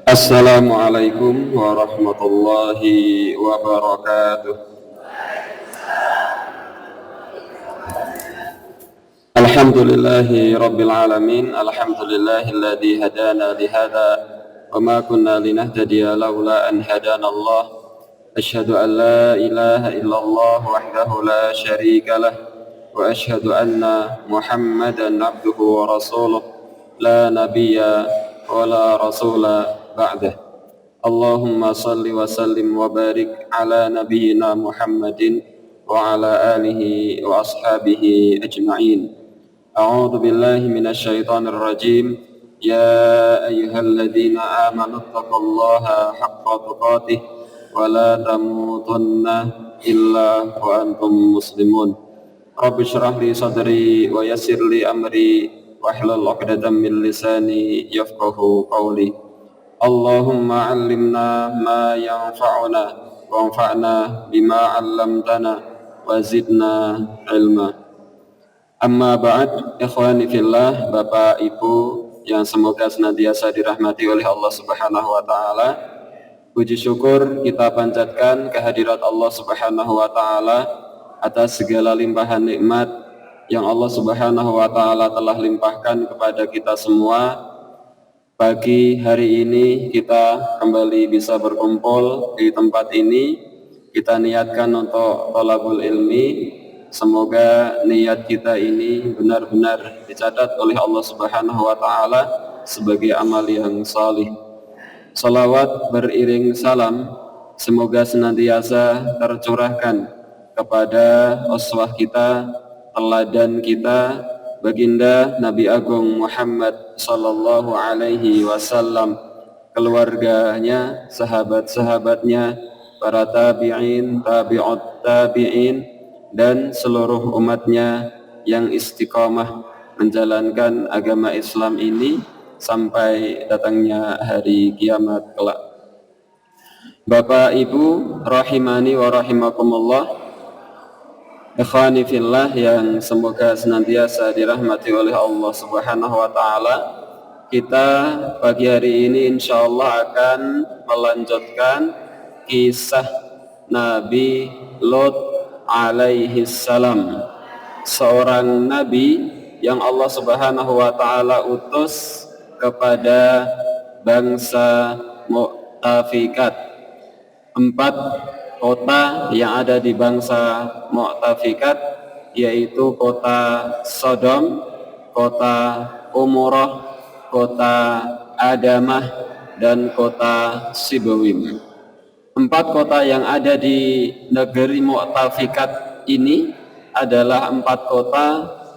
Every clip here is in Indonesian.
Assalamualaikum warahmatullahi wabarakatuh. Alhamdulillahi rabbil alamin. Alhamdulillahilladzi hadana lihada wa ma kunna linahtadiya laula an hadana Allah. Asyhadu an la ilaha illallah wahdahu la syarika lah wa asyhadu anna Muhammadan abduhu wa rasuluh la nabiyya wa la rasula ba'dah. Allahumma salli wa sallim wa barik ala nabiyyina Muhammadin wa ala alihi wa ashabihi ajma'in. A'udzu billahi minasy syaithanir rajim. Ya ayyuhalladzina amanu taqullaha haqqa tuqatih wa la tamutunna illa wa antum muslimun. Rabbi shrah li sadri wa yassir li amri wahlul 'uqdatam min lisani yafqahu qawli. Allahumma 'allimna ma yanfa'una wanfa'na bima 'allamtana wa zidna ilma. Amma ba'd, ikhwani fillah, Bapak Ibu yang semoga senantiasa dirahmati oleh Allah Subhanahu wa taala. Puji syukur kita panjatkan kehadirat Allah Subhanahu wa taala atas segala limpahan nikmat yang Allah Subhanahu wa taala telah limpahkan kepada kita semua. Pagi hari ini kita kembali bisa berkumpul di tempat ini. Kita niatkan untuk thalabul ilmi. Semoga niat kita ini benar-benar dicatat oleh Allah Subhanahu wa taala sebagai amal yang salih. Salawat beriring salam semoga senantiasa tercurahkan kepada uswah kita, teladan kita, baginda Nabi Agung Muhammad sallallahu alaihi wasallam, keluarganya, sahabat-sahabatnya, para tabi'in, tabi'ut tabi'in, dan seluruh umatnya yang istiqamah menjalankan agama Islam ini sampai datangnya hari kiamat kelak. Bapak Ibu rahimani wa rahimakumullah, ikhwani fillah yang semoga senantiasa dirahmati oleh Allah Subhanahu wa taala. Kita pagi hari ini insyaallah akan melanjutkan kisah Nabi Lot alaihi salam, seorang nabi yang Allah Subhanahu wa taala utus kepada bangsa Mu'tafikat. 4 kota yang ada di bangsa Mu'tafikat yaitu kota Sodom, kota Umurah, kota Adamah, dan kota Sibawim. 4 kota yang ada di negeri Mu'tafikat ini adalah 4 kota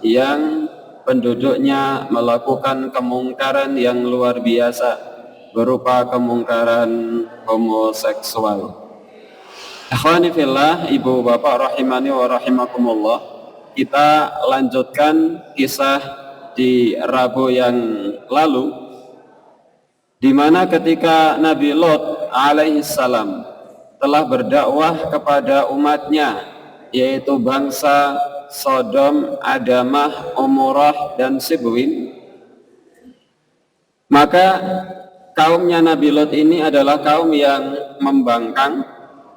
yang penduduknya melakukan kemungkaran yang luar biasa berupa kemungkaran homoseksual. Akhwani fillah, ibu bapak rahimani wa rahimakumullah, kita lanjutkan kisah di Rabu yang lalu, di mana ketika Nabi Lot alaihi salam telah berdakwah kepada umatnya, yaitu bangsa Sodom, Adamah, Umurah, dan Sibawim, maka kaumnya Nabi Lot ini adalah kaum yang membangkang,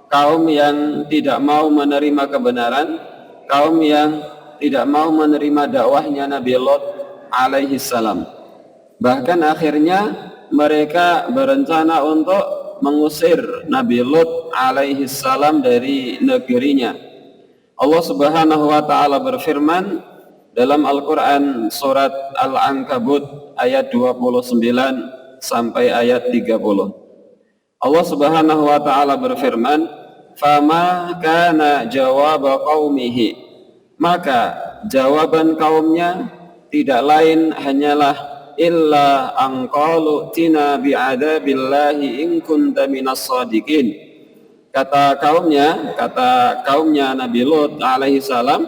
kaum yang tidak mau menerima kebenaran, kaum yang tidak mau menerima dakwahnya Nabi Lot alaihi salam. Bahkan akhirnya mereka berencana untuk mengusir Nabi Lut alaihi salam dari negerinya. Allah Subhanahu wa taala berfirman dalam Al-Qur'an surat Al-Ankabut ayat 29 sampai ayat 30. Allah Subhanahu wa taala berfirman, "Fama kana jawab qaumihi." Maka jawaban kaumnya tidak lain hanyalah illa an qalu tina bi'adabillahi in kunta minas shadiqin. Kata kaumnya Nabi Lut alaihi salam,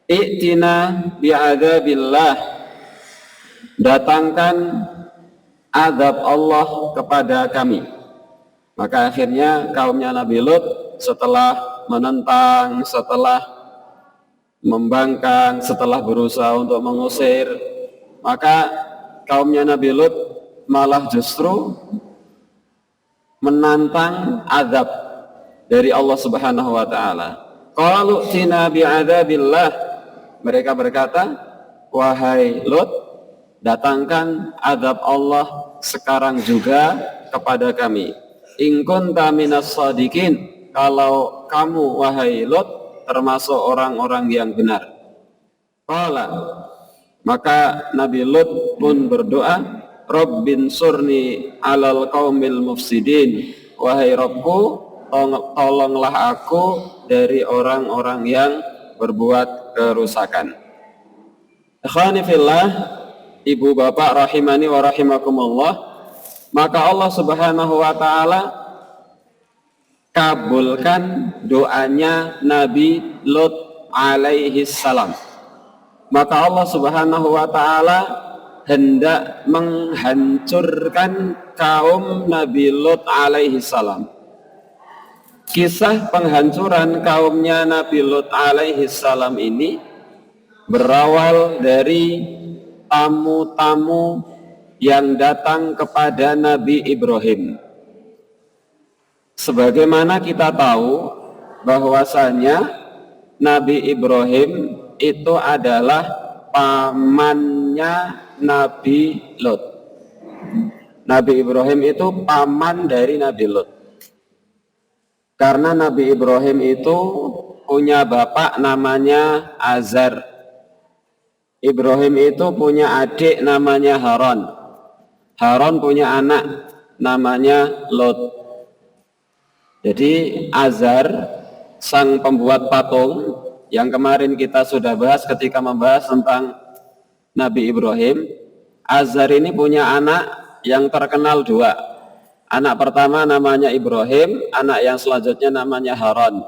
i'tina bi'adabillah, datangkan azab Allah kepada kami. Maka akhirnya kaumnya Nabi Lut setelah menentang, setelah membangkang, setelah berusaha untuk mengusir, maka kaumnya Nabi Lut malah justru menantang azab dari Allah Subhanahu wa taala. Qalu tina bi'adzabillah, mereka berkata, wahai Lut, datangkan azab Allah sekarang juga kepada kami. In kunta minas shadiqin, kalau kamu wahai Lut termasuk orang-orang yang benar. Qala, maka Nabi Lut pun berdoa, Rabbin surni alal qaumil mufsidin, wahai Rabbku, tolonglah aku dari orang-orang yang berbuat kerusakan. Ikhwani fillah, ibu bapak rahimani wa rahimakumullah, maka Allah Subhanahu wa taala kabulkan doanya Nabi Lut alaihi salam. Maka Allah Subhanahu wa taala hendak menghancurkan kaum Nabi Lut alaihi salam. Kisah penghancuran kaumnya Nabi Lut alaihi salam ini berawal dari tamu-tamu yang datang kepada Nabi Ibrahim. Sebagaimana kita tahu bahwasanya Nabi Ibrahim itu adalah pamannya Nabi Lut. Nabi Ibrahim itu paman dari Nabi Lut. Karena Nabi Ibrahim itu punya bapak namanya Azar. Ibrahim itu punya adik namanya Haran. Haran punya anak namanya Lot. Jadi Azar, sang pembuat patung yang kemarin kita sudah bahas ketika membahas tentang Nabi Ibrahim, Azar ini punya anak yang terkenal dua. Anak pertama namanya Ibrahim, anak yang selanjutnya namanya Haran.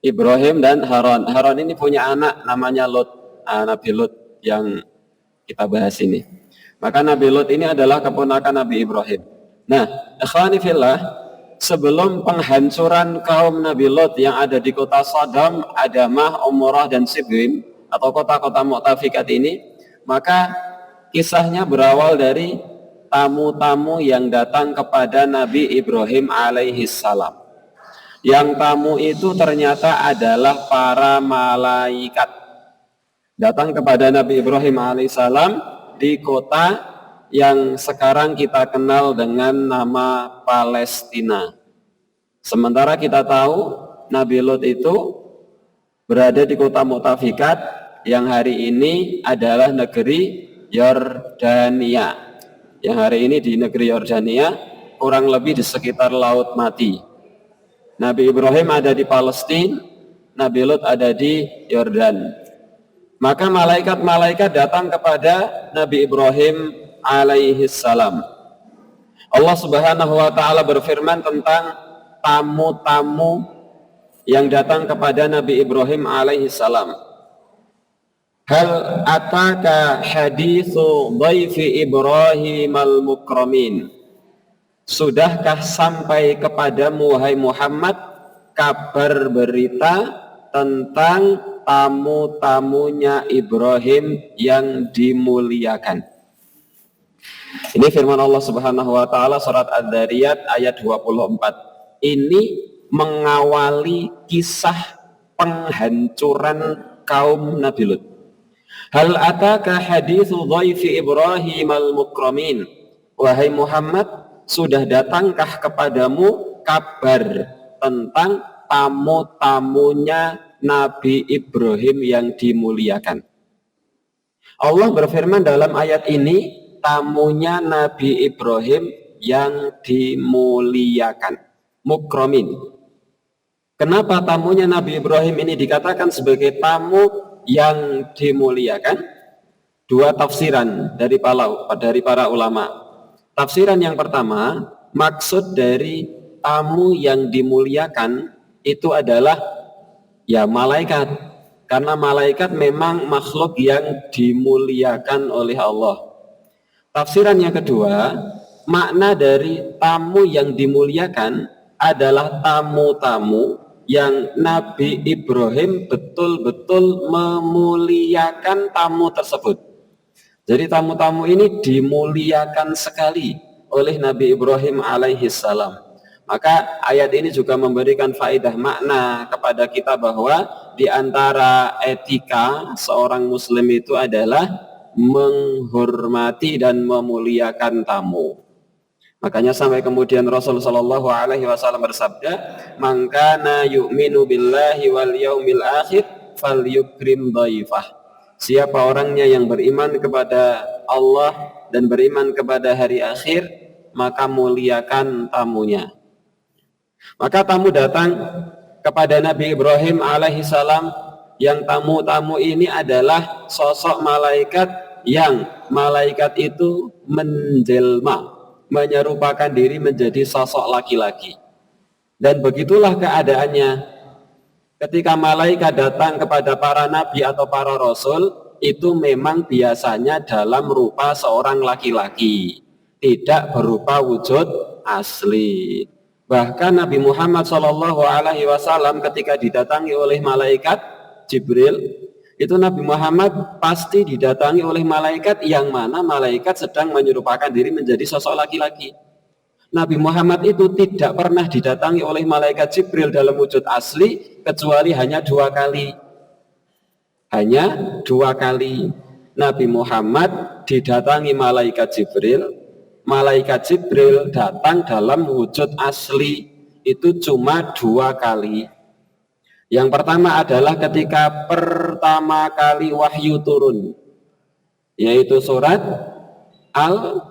Ibrahim dan Haran. Haran ini punya anak namanya Lot, Nabi Lot yang kita bahas ini. Maka Nabi Lut ini adalah keponakan Nabi Ibrahim. Nah, ikhwani fillah, sebelum penghancuran kaum Nabi Lut yang ada di kota Sodom, Adamah, Umurah, dan Sibim, atau kota-kota Mu'tafikat ini, maka kisahnya berawal dari tamu-tamu yang datang kepada Nabi Ibrahim alaihi salam. Yang tamu itu ternyata adalah para malaikat. Datang kepada Nabi Ibrahim alaihissalam di kota yang sekarang kita kenal dengan nama Palestina. Sementara kita tahu Nabi Lut itu berada di kota Mu'tafikat yang hari ini adalah negeri Yordania. Yang hari ini di negeri Yordania kurang lebih di sekitar Laut Mati. Nabi Ibrahim ada di Palestina, Nabi Lut ada di Yordan. Maka malaikat-malaikat datang kepada Nabi Ibrahim alaihi salam. Allah Subhanahu wa taala berfirman tentang tamu-tamu yang datang kepada Nabi Ibrahim alaihi salam. Hal ataka hadithu dhaifi Ibrahim al-mukramin. Sudahkah sampai kepadamu wahai Muhammad kabar berita tentang tamu-tamunya Ibrahim yang dimuliakan? Ini firman Allah Subhanahu wa taala surat Ad-Dzariyat ayat 24. Ini mengawali kisah penghancuran kaum Nabi Lut. Hal ataka hadithu dhaifi Ibrahim al-mukramin. Wahai Muhammad, sudah datangkah kepadamu kabar tentang tamu-tamunya Nabi Ibrahim yang dimuliakan? Allah berfirman dalam ayat ini, tamunya Nabi Ibrahim yang dimuliakan, mukramin. Kenapa tamunya Nabi Ibrahim ini dikatakan sebagai tamu yang dimuliakan? Dua tafsiran dari para ulama. Tafsiran yang pertama, maksud dari tamu yang dimuliakan itu adalah ya malaikat, karena malaikat memang makhluk yang dimuliakan oleh Allah. Tafsiran yang kedua, makna dari tamu yang dimuliakan adalah tamu-tamu yang Nabi Ibrahim betul-betul memuliakan tamu tersebut. Jadi tamu-tamu ini dimuliakan sekali oleh Nabi Ibrahim alaihi salam. Maka ayat ini juga memberikan faedah makna kepada kita bahwa di antara etika seorang muslim itu adalah menghormati dan memuliakan tamu. Makanya sampai kemudian Rasul sallallahu alaihi wasallam bersabda, "Man kana yu'minu billahi wal yaumil akhir falyukrim dhaifah." Siapa orangnya yang beriman kepada Allah dan beriman kepada hari akhir, maka muliakan tamunya. Maka tamu datang kepada Nabi Ibrahim alaihi salam, yang tamu-tamu ini adalah sosok malaikat yang malaikat itu menjelma, menyerupakan diri menjadi sosok laki-laki. Dan begitulah keadaannya ketika malaikat datang kepada para nabi atau para rasul, itu memang biasanya dalam rupa seorang laki-laki, tidak berupa wujud asli. Bahkan Nabi Muhammad SAW ketika didatangi oleh malaikat Jibril, itu Nabi Muhammad pasti didatangi oleh malaikat yang mana malaikat sedang menyerupakan diri menjadi sosok laki-laki. Nabi Muhammad itu tidak pernah didatangi oleh malaikat Jibril dalam wujud asli kecuali hanya 2 kali. Hanya 2 kali Nabi Muhammad didatangi malaikat Jibril. Malaikat Jibril datang dalam wujud asli itu cuma 2 kali. Yang pertama adalah ketika pertama kali wahyu turun, yaitu surat Al-Alaq,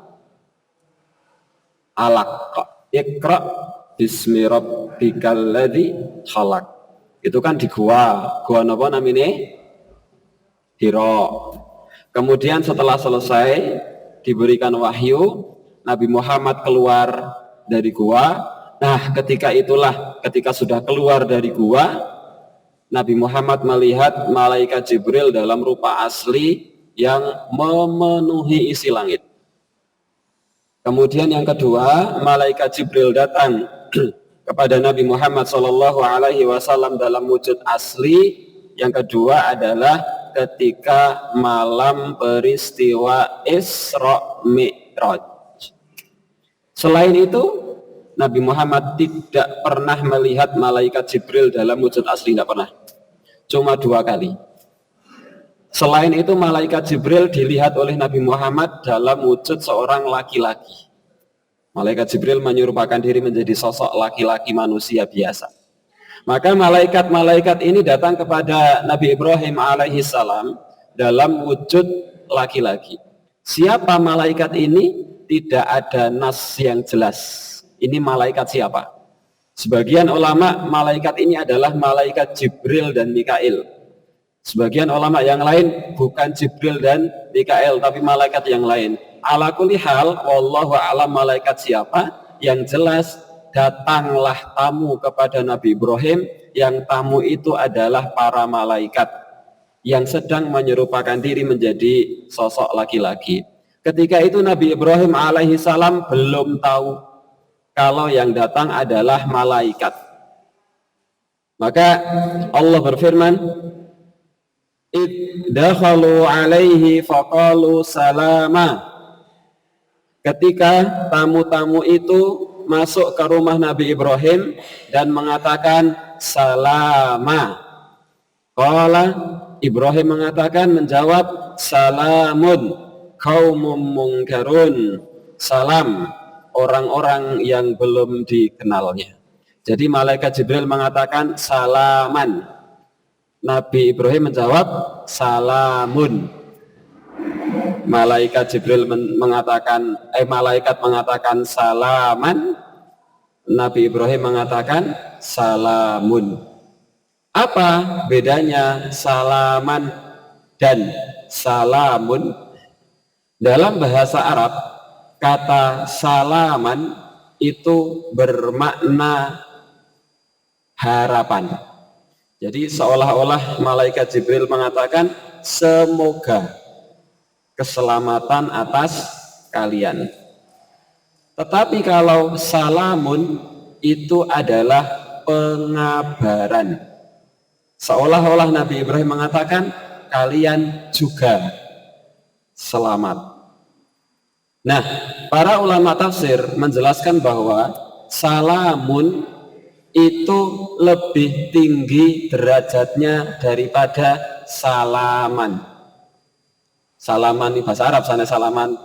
Iqra bismi rabbikal ladzi khalaq. Itu kan di gua apa namanya? Hira. Kemudian setelah selesai diberikan wahyu, Nabi Muhammad keluar dari gua. Nah, ketika sudah keluar dari gua, Nabi Muhammad melihat malaikat Jibril dalam rupa asli yang memenuhi isi langit. Kemudian yang kedua, malaikat Jibril datang kepada Nabi Muhammad SAW dalam wujud asli. Yang kedua adalah ketika malam peristiwa Isra Mi'raj. Selain itu, Nabi Muhammad tidak pernah melihat malaikat Jibril dalam wujud asli, tidak pernah. Cuma 2 kali. Selain itu, malaikat Jibril dilihat oleh Nabi Muhammad dalam wujud seorang laki-laki. Malaikat Jibril menyerupakan diri menjadi sosok laki-laki manusia biasa. Maka malaikat-malaikat ini datang kepada Nabi Ibrahim alaihissalam dalam wujud laki-laki. Siapa malaikat ini? Tidak ada nas yang jelas. Ini malaikat siapa? Sebagian ulama malaikat ini adalah malaikat Jibril dan Mikail. Sebagian ulama yang lain bukan Jibril dan Mikail, tapi malaikat yang lain. Ala kulli hal, wallahu a'lam malaikat siapa. Yang jelas datanglah tamu kepada Nabi Ibrahim, yang tamu itu adalah para malaikat yang sedang menyerupakan diri menjadi sosok laki-laki. Ketika itu Nabi Ibrahim alaihissalam belum tahu kalau yang datang adalah malaikat. Maka Allah berfirman, "Iddakhalu alaihi faqalu salama." Ketika tamu-tamu itu masuk ke rumah Nabi Ibrahim dan mengatakan salama. Qala, Ibrahim menjawab salamun qaumum munkarun, salam orang-orang yang belum dikenalnya. Jadi malaikat Jibril mengatakan salaman, Nabi Ibrahim menjawab salamun. Malaikat Jibril malaikat mengatakan salaman, Nabi Ibrahim mengatakan salamun. Apa bedanya salaman dan salamun? Dalam bahasa Arab, kata salaman itu bermakna harapan. Jadi seolah-olah malaikat Jibril mengatakan semoga keselamatan atas kalian. Tetapi kalau salamun itu adalah pengabaran. Seolah-olah Nabi Ibrahim mengatakan kalian juga selamat. Nah, para ulama tafsir menjelaskan bahwa salamun itu lebih tinggi derajatnya daripada salaman. Salaman ini bahasa Arab, sana salaman,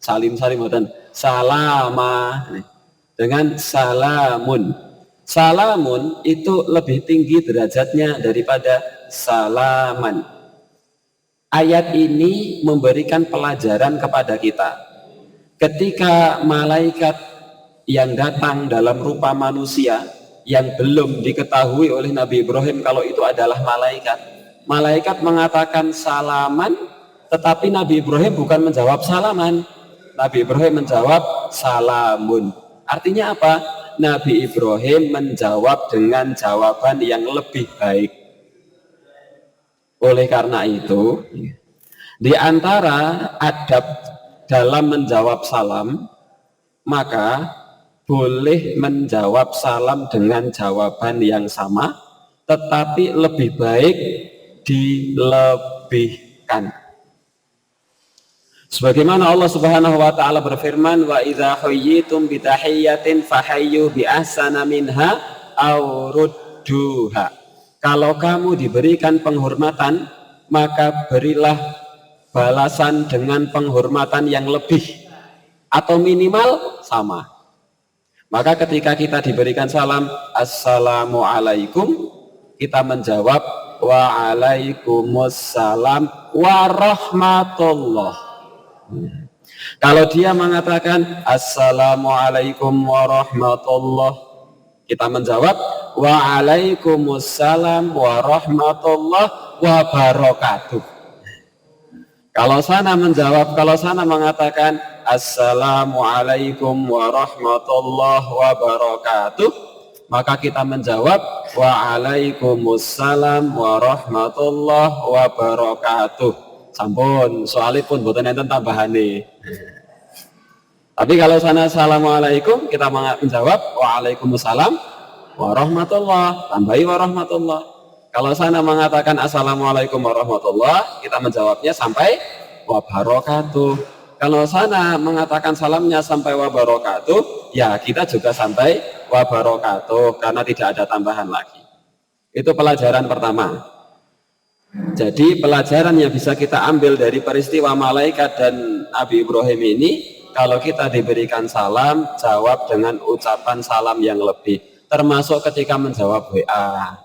salim dan salama dengan salamun. Salamun itu lebih tinggi derajatnya daripada salaman. Ayat ini memberikan pelajaran kepada kita. Ketika malaikat yang datang dalam rupa manusia yang belum diketahui oleh Nabi Ibrahim kalau itu adalah malaikat. Malaikat mengatakan salaman, tetapi Nabi Ibrahim bukan menjawab salaman. Nabi Ibrahim menjawab salamun. Artinya apa? Nabi Ibrahim menjawab dengan jawaban yang lebih baik. Oleh karena itu, di antara adab dalam menjawab salam, maka boleh menjawab salam dengan jawaban yang sama, tetapi lebih baik dilebihkan. Sebagaimana Allah Subhanahu wa taala berfirman, wa idza huyyitum bi tahiyyatin fahayyu bi ahsana minha aw rudduha. Kalau kamu diberikan penghormatan, maka berilah balasan dengan penghormatan yang lebih atau minimal sama. Maka ketika kita diberikan salam assalamualaikum, kita menjawab waalaikumsalam warahmatullah. Kalau dia mengatakan assalamualaikum warahmatullah, kita menjawab waalaikumsalam warahmatullah wabarakatuh. Kalau sana mengatakan assalamualaikum warahmatullahi wabarakatuh, maka kita menjawab waalaikumsalam warahmatullahi wabarakatuh. Sampun, soalnya pun boten enten tambahane. Tapi kalau sana assalamualaikum, kita menjawab waalaikumsalam warahmatullahi, tambahi warahmatullah. Kalau sana mengatakan assalamualaikum warahmatullah, kita menjawabnya sampai wabarakatuh. Kalau sana mengatakan salamnya sampai wabarakatuh, ya kita juga sampai wabarakatuh karena tidak ada tambahan lagi. Itu pelajaran pertama. Jadi pelajaran yang bisa kita ambil dari peristiwa malaikat dan Nabi Ibrahim ini, kalau kita diberikan salam, jawab dengan ucapan salam yang lebih. Termasuk ketika menjawab WA.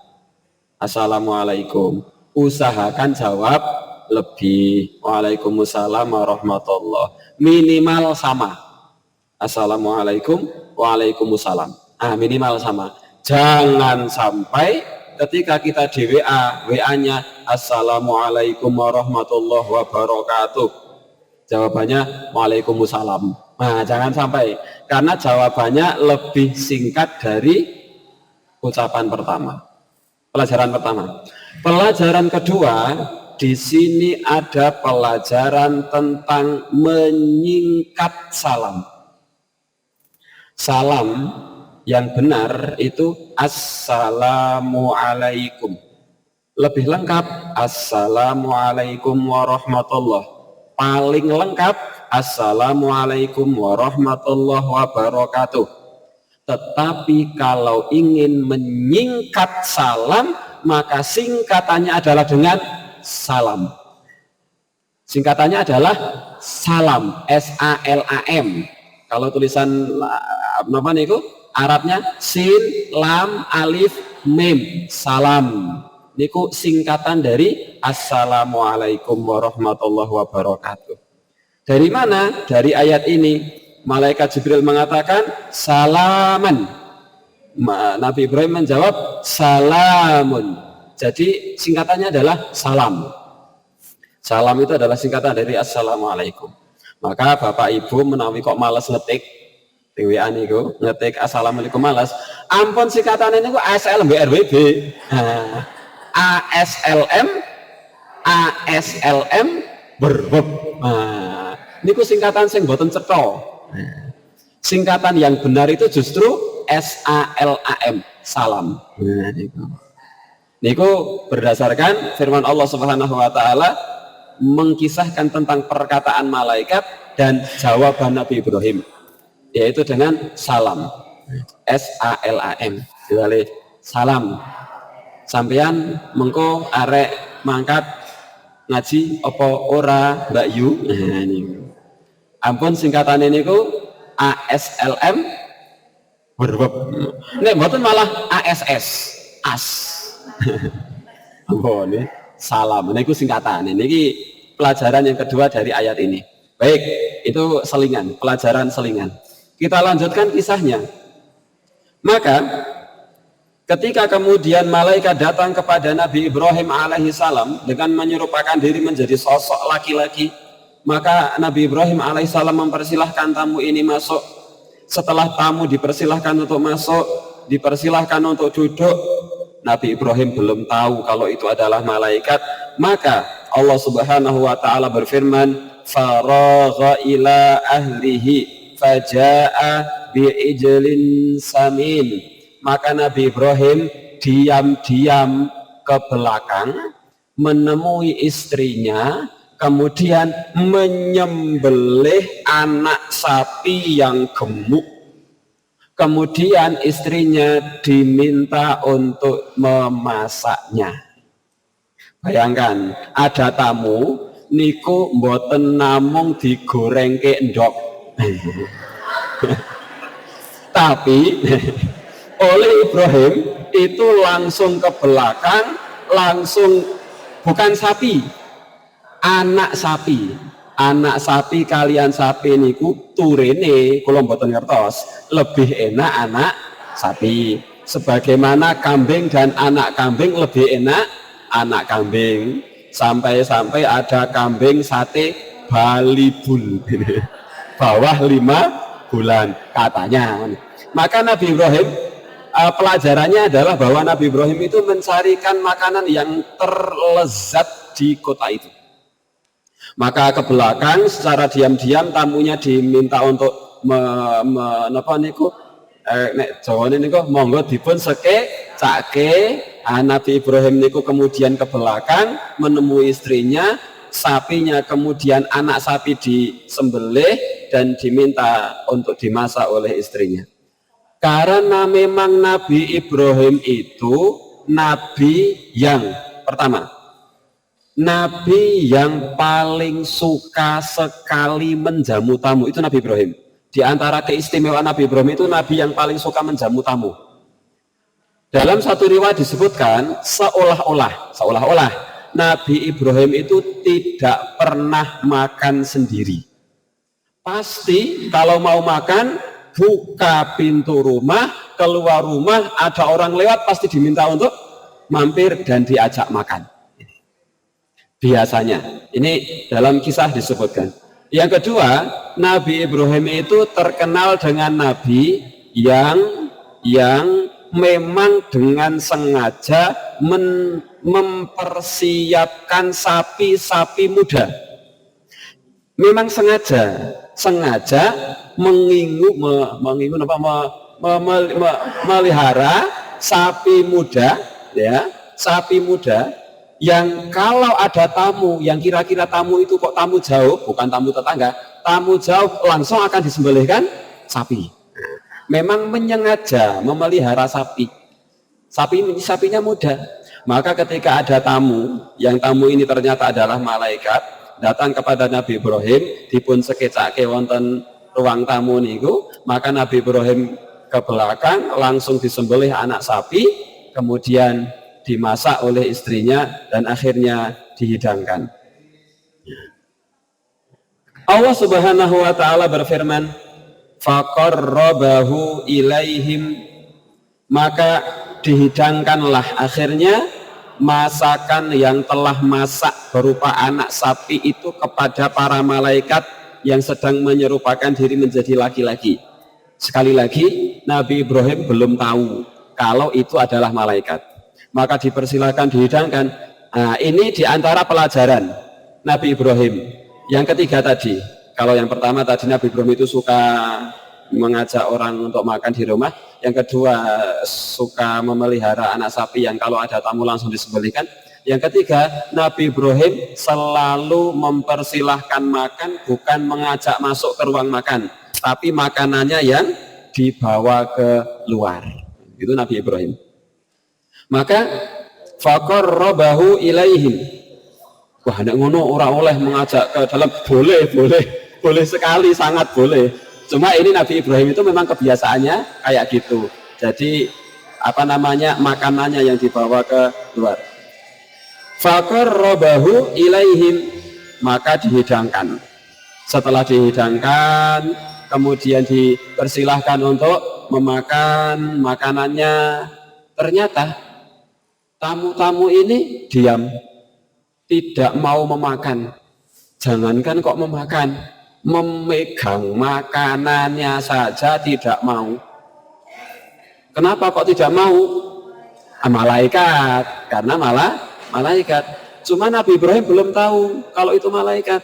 Assalamualaikum, usahakan jawab lebih. Waalaikumsalam warahmatullah, minimal sama. Assalamualaikum, waalaikumsalam, minimal sama. Jangan sampai ketika kita di WA-nya assalamualaikum warahmatullah wabarakatuh, jawabannya waalaikumsalam. Jangan sampai, karena jawabannya lebih singkat dari ucapan pertama. Pelajaran pertama. Pelajaran kedua, di sini ada pelajaran tentang menyingkat salam. Salam yang benar itu assalamualaikum. Lebih lengkap assalamualaikum warahmatullah. Paling lengkap assalamualaikum warahmatullahi wabarakatuh. Tetapi kalau ingin menyingkat salam, maka singkatannya adalah dengan salam. Singkatannya adalah salam, S-A-L-A-M. Kalau tulisan apa niku Arabnya sin, lam, alif, mim, salam. Niku singkatan dari assalamualaikum warahmatullahi wabarakatuh. Dari mana? Dari ayat ini. Malaikat Jibril mengatakan salaman. Nabi Ibrahim menjawab salamun. Jadi singkatannya adalah salam. Salam itu adalah singkatan dari assalamualaikum. Maka Bapak Ibu menawi kok malas ngetik TWA niku, ngetik assalamualaikum malas, ampun singkatan ini ku ASLM BRWB. ASLM berbeb. Niku singkatan sing boten cetha. Singkatan yang benar itu justru SALAM, salam. Niku berdasarkan firman Allah Subhanahu wa taala mengkisahkan tentang perkataan malaikat dan jawaban Nabi Ibrahim, yaitu dengan salam. SALAM. Diwali salam. Sampean mengko arek mangkat ngaji apa ora Mbak Yu? Nah, niku. Ampun singkatane niku ASLM berweb. Nek mboten malah ASS. As. Ampun nih. Salam. Niku singkatane. Niki pelajaran yang kedua dari ayat ini. Baik, itu selingan, pelajaran selingan. Kita lanjutkan kisahnya. Maka ketika kemudian malaikat datang kepada Nabi Ibrahim alaihissalam dengan menyerupakan diri menjadi sosok laki-laki, maka Nabi Ibrahim alaihissalam mempersilahkan tamu ini masuk. Setelah tamu dipersilahkan untuk masuk, dipersilahkan untuk duduk, Nabi Ibrahim belum tahu kalau itu adalah malaikat. Maka Allah Subhanahu wa taala berfirman, faragha ila ahlihi faja'a bi'ijlin samin. Maka Nabi Ibrahim diam-diam ke belakang menemui istrinya, kemudian menyembelih anak sapi yang gemuk. Kemudian istrinya diminta untuk memasaknya. Bayangkan, ada tamu niku mboten namung digorengke endok. Tapi oleh Ibrahim itu langsung ke belakang, langsung bukan sapi, anak sapi. Anak sapi kalian sapi niku turene kula mboten ngertos, lebih enak anak sapi. Sebagaimana kambing dan anak kambing lebih enak anak kambing. Sampai-sampai ada kambing sate balibul. Bawah 5 bulan katanya. Maka Nabi Ibrahim pelajarannya adalah bahwa Nabi Ibrahim itu mencarikan makanan yang terlezat di kota itu. Maka ke belakang secara diam-diam tamunya diminta untuk nek Jawane niku monggo dipun cake. Nabi Ibrahim niku kemudian ke belakang menemui istrinya, sapinya kemudian anak sapi disembelih dan diminta untuk dimasak oleh istrinya. Karena memang Nabi Ibrahim itu nabi yang pertama, nabi yang paling suka sekali menjamu tamu, itu Nabi Ibrahim. Di antara keistimewaan Nabi Ibrahim itu nabi yang paling suka menjamu tamu. Dalam satu riwayat disebutkan seolah-olah Nabi Ibrahim itu tidak pernah makan sendiri. Pasti kalau mau makan, buka pintu rumah, keluar rumah, ada orang lewat pasti diminta untuk mampir dan diajak makan. Biasanya, ini dalam kisah disebutkan. Yang kedua, Nabi Ibrahim itu terkenal dengan nabi yang memang dengan sengaja mempersiapkan sapi-sapi muda. Memang sengaja melihara sapi muda, ya, sapi muda yang kalau ada tamu yang kira-kira tamu itu kok tamu jauh, bukan tamu tetangga, tamu jauh langsung akan disembelihkan sapi. Memang menyengaja memelihara sapi. Sapinya muda. Maka ketika ada tamu, yang tamu ini ternyata adalah malaikat, datang kepada Nabi Ibrahim, dipun sekecake wonten ruang tamu niku, maka Nabi Ibrahim ke belakang langsung disembelih anak sapi, kemudian dimasak oleh istrinya dan akhirnya dihidangkan. Allah Subhanahu wa taala berfirman, faqarrabahu ilaihim, maka dihidangkanlah akhirnya masakan yang telah masak berupa anak sapi itu kepada para malaikat yang sedang menyerupakan diri menjadi laki-laki. Sekali lagi, Nabi Ibrahim belum tahu kalau itu adalah malaikat. Maka dipersilakan dihidangkan. Nah, ini diantara pelajaran Nabi Ibrahim. Yang ketiga tadi, kalau yang pertama tadi Nabi Ibrahim itu suka mengajak orang untuk makan di rumah. Yang kedua suka memelihara anak sapi yang kalau ada tamu langsung disembelihkan. Yang ketiga, Nabi Ibrahim selalu mempersilahkan makan, bukan mengajak masuk ke ruang makan, tapi makanannya yang dibawa ke luar. Itu Nabi Ibrahim. Maka faqarrabahu ilaihim. Wah, nek ngono ora oleh mengajak ke dalam. Boleh sekali, sangat boleh. Cuma ini Nabi Ibrahim itu memang kebiasaannya kayak gitu. Jadi makanannya yang dibawa ke luar. Faqarrabahu ilaihim, maka dihidangkan. Setelah dihidangkan, kemudian dipersilahkan untuk memakan makanannya. Ternyata tamu-tamu ini diam, tidak mau memakan. Jangankan kok memakan, memegang makanannya saja tidak mau. Kenapa kok tidak mau? Malaikat, karena malaikat. Cuma Nabi Ibrahim belum tahu kalau itu malaikat.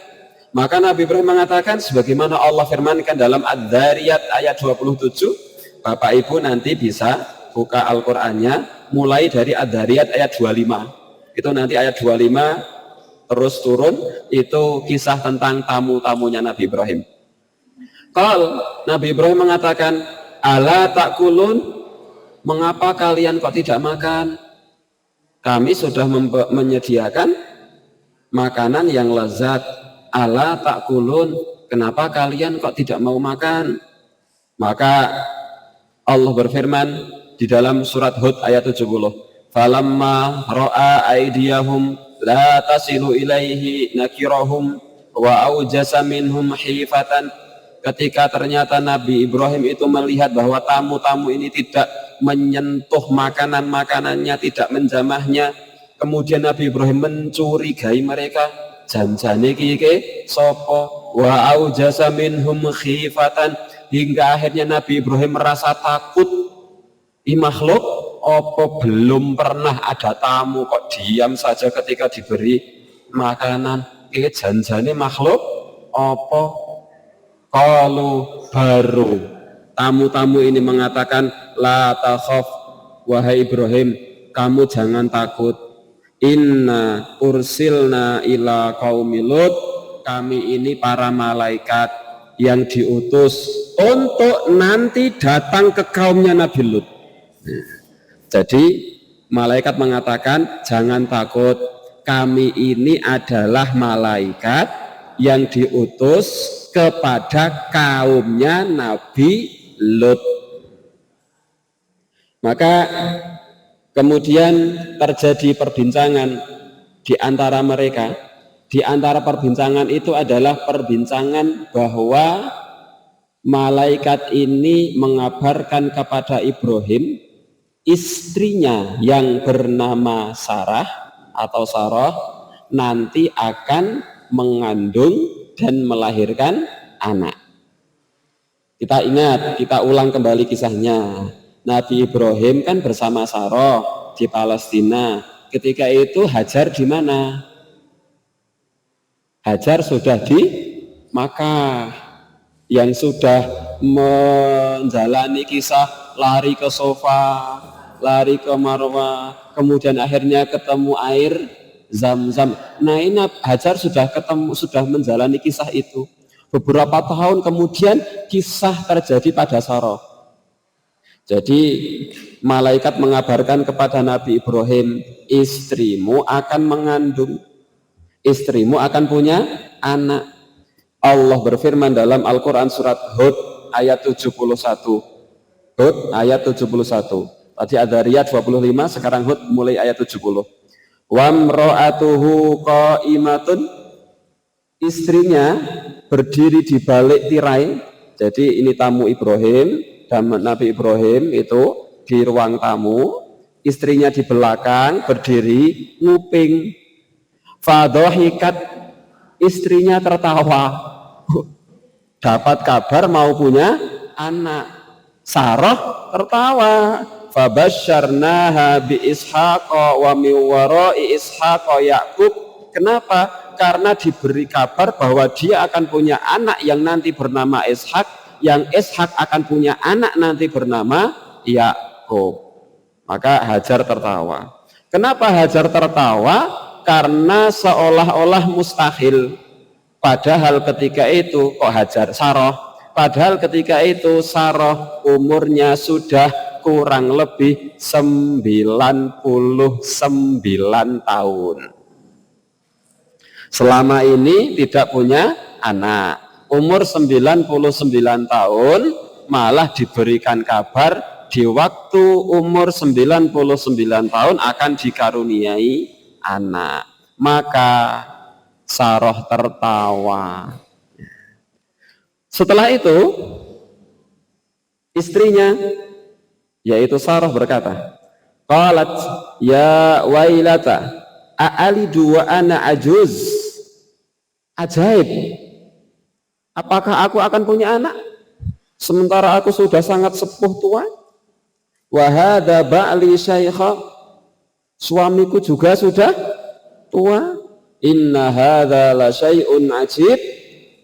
Maka Nabi Ibrahim mengatakan sebagaimana Allah firmankan dalam Ad-Dzariyat ayat 27. Bapak Ibu nanti bisa buka Al-Qur'annya mulai dari Ad-Dzariyat ayat 25. Itu nanti ayat 25 terus turun, itu kisah tentang tamu-tamunya Nabi Ibrahim. Nabi Ibrahim mengatakan, ala takulun, mengapa kalian kok tidak makan? Kami sudah menyediakan makanan yang lezat. Ala takulun, kenapa kalian kok tidak mau makan? Maka Allah berfirman di dalam surat Hud ayat 70. Falamma ra'a aydiyahum la tasilu ilaihi nakirahum wa aujasa minhum khifatan. Ketika ternyata Nabi Ibrahim itu melihat bahwa tamu-tamu ini tidak menyentuh makanannya, tidak menjamahnya, kemudian Nabi Ibrahim mencurigai mereka. Janjane iki sapa wa aujasa minhum khifatan, hingga akhirnya Nabi Ibrahim merasa takut. Makhluk apa belum pernah ada tamu kok diam saja ketika diberi makanan? Iki janjane makhluk apa? Kalau baru tamu-tamu ini mengatakan la takhaf, wahai Ibrahim, kamu jangan takut. Inna ursilna ila qaumi Lut, kami ini para malaikat yang diutus untuk nanti datang ke kaumnya Nabi Lut. Jadi malaikat mengatakan jangan takut, kami ini adalah malaikat yang diutus kepada kaumnya Nabi Lut. Maka kemudian terjadi perbincangan di antara mereka. Di antara perbincangan itu adalah perbincangan bahwa malaikat ini mengabarkan kepada Ibrahim, istrinya yang bernama Sarah atau Sarah nanti akan mengandung dan melahirkan anak. Kita ingat, kita ulang kembali kisahnya. Nabi Ibrahim kan bersama Sarah di Palestina. Ketika itu Hajar di mana? Hajar sudah di Makkah, yang sudah menjalani kisah lari ke Sofa, lari ke Marwah, kemudian akhirnya ketemu air Zam-Zam. Nah, ini Hajar sudah menjalani kisah itu. Beberapa tahun kemudian kisah terjadi pada Sarah. Jadi malaikat mengabarkan kepada Nabi Ibrahim, istrimu akan mengandung, istrimu akan punya anak. Allah berfirman dalam Al-Quran surat Hud ayat 71. Hud ayat 71. Tadi Ad-Dzariyat 25, sekarang Hud mulai ayat 70. Wamro'atuhu qa'imatun, istrinya berdiri di balik tirai. Jadi ini tamu Ibrahim, dan Nabi Ibrahim itu di ruang tamu, istrinya di belakang berdiri nguping. Fadhahikat, istrinya tertawa, dapat kabar mau punya anak. Sarah tertawa. Fabasyarnaha bi Ishaqa wa min wara'i Ishaqa Yaqub. Kenapa? Karena diberi kabar bahwa dia akan punya anak yang nanti bernama Ishak, yang Ishak akan punya anak nanti bernama Yakub. Maka Hajar tertawa. Kenapa Hajar tertawa? Karena seolah-olah mustahil. Padahal ketika itu kok Sarah Padahal ketika itu Sarah umurnya sudah kurang lebih 99 tahun. Selama ini tidak punya anak. Umur 99 tahun malah diberikan kabar di waktu umur 99 tahun akan dikaruniai anak. Maka Sarah tertawa. Setelah itu istrinya yaitu Sarah berkata, qalat ya wailata a'alidu wa ana ajuz. Ajaib, apakah aku akan punya anak sementara aku sudah sangat sepuh tua? Wa hadza ba'li syaikha, suamiku juga sudah tua. Inna hadza la syai'un ajib,